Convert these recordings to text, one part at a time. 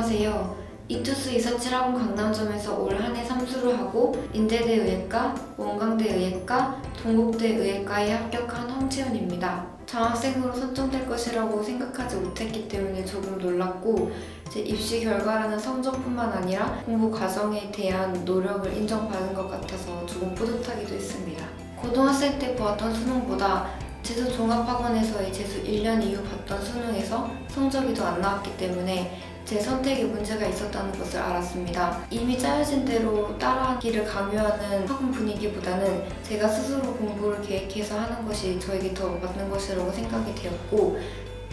안녕하세요. 이투스 247학원 강남점에서 올 한 해 삼수를 하고 인제대 의예과, 원광대 의예과, 동국대 의예과에 합격한 황채윤입니다. 장학생으로 선정될 것이라고 생각하지 못했기 때문에 조금 놀랐고, 제 입시 결과라는 성적뿐만 아니라 공부 과정에 대한 노력을 인정받은 것 같아서 조금 뿌듯하기도 했습니다. 고등학생 때 보았던 수능보다 재수 종합학원에서의 재수 1년 이후 봤던 수능에서 성적이 더 안 나왔기 때문에 제 선택에 문제가 있었다는 것을 알았습니다. 이미 짜여진 대로 따라하기를 강요하는 학원 분위기보다는 제가 스스로 공부를 계획해서 하는 것이 저에게 더 맞는 것이라고 생각이 되었고,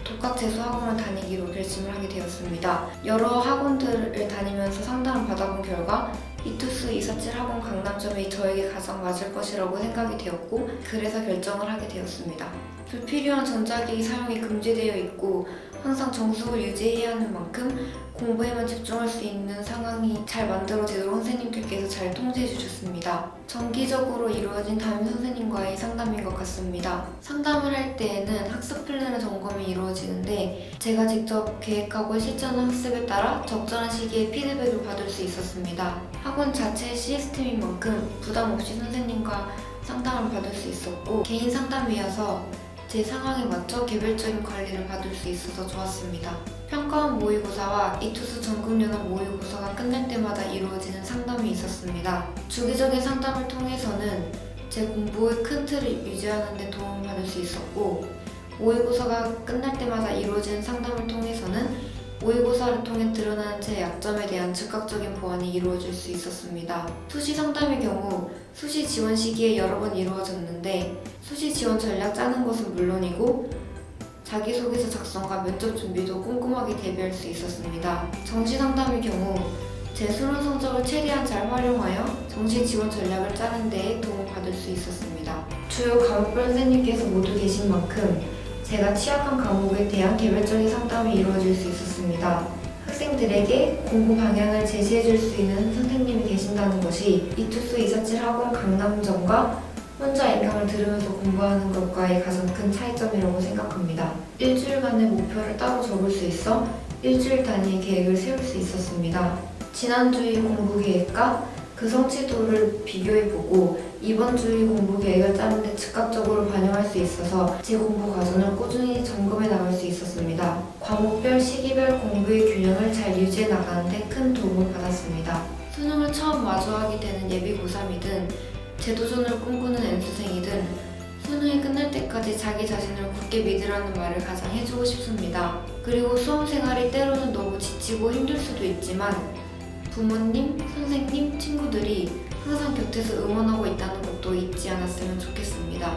독학 재수 학원을 다니기로 결심을 하게 되었습니다. 여러 학원들을 다니면서 상담을 받아본 결과 이투스 247 학원 강남점이 저에게 가장 맞을 것이라고 생각이 되었고, 그래서 결정을 하게 되었습니다. 불필요한 전자기기 사용이 금지되어 있고 항상 정숙을 유지해야 하는 만큼 공부에만 집중할 수 있는 상황이 잘 만들어지도록 선생님들께서 잘 통제해 주셨습니다. 정기적으로 이루어진 담임 선생님과의 상담인 것 같습니다. 상담을 할 때에는 학습 플랜의 점검이 이루어지는데 제가 직접 계획하고 실천한 학습에 따라 적절한 시기에 피드백을 받을 수 있었습니다. 학원 자체의 시스템인 만큼 부담 없이 선생님과 상담을 받을 수 있었고, 개인 상담이어서 제 상황에 맞춰 개별적인 관리를 받을 수 있어서 좋았습니다. 평가원 모의고사와 이투스 전국연합 모의고사가 끝날 때마다 이루어지는 상담이 있었습니다. 주기적인 상담을 통해서는 제 공부의 큰 틀을 유지하는 데 도움을 받을 수 있었고, 모의고사가 끝날 때마다 이루어지는 상담을 통해서는 모의고사를 통해 드러나는 제 약점에 대한 즉각적인 보완이 이루어질 수 있었습니다. 수시 상담의 경우 수시 지원 시기에 여러 번 이루어졌는데, 수시 지원 전략 짜는 것은 물론이고 자기소개서 작성과 면접 준비도 꼼꼼하게 대비할 수 있었습니다. 정시 상담의 경우 제 수능 성적을 최대한 잘 활용하여 정시 지원 전략을 짜는 데에 도움을 받을 수 있었습니다. 주요 과목별 선생님께서 모두 계신 만큼 제가 취약한 과목에 대한 개별적인 상담이 이루어질 수 있었습니다. 학생들에게 공부 방향을 제시해줄 수 있는 선생님이 계신다는 것이 이투스 247 학원 강남점과 혼자 인강을 들으면서 공부하는 것과의 가장 큰 차이점이라고 생각합니다. 일주일간의 목표를 따로 적을 수 있어 일주일 단위의 계획을 세울 수 있었습니다. 지난주의 공부 계획과 그 성취도를 비교해보고 이번 주의 공부 계획을 짜는데 즉각적으로 반영할 수 있어서 제 공부 과정을 꾸준히 점검해 나갈 수 있었습니다. 과목별, 시기별 공부의 균형을 잘 유지해 나가는 데 큰 도움을 받았습니다. 수능을 처음 마주하게 되는 예비 고3이든 재도전을 꿈꾸는 N수생이든 수능이 끝날 때까지 자기 자신을 굳게 믿으라는 말을 가장 해주고 싶습니다. 그리고 수험생활이 때로는 너무 지치고 힘들 수도 있지만 부모님, 선생님, 친구들이 항상 곁에서 응원하고 있다는 것도 잊지 않았으면 좋겠습니다.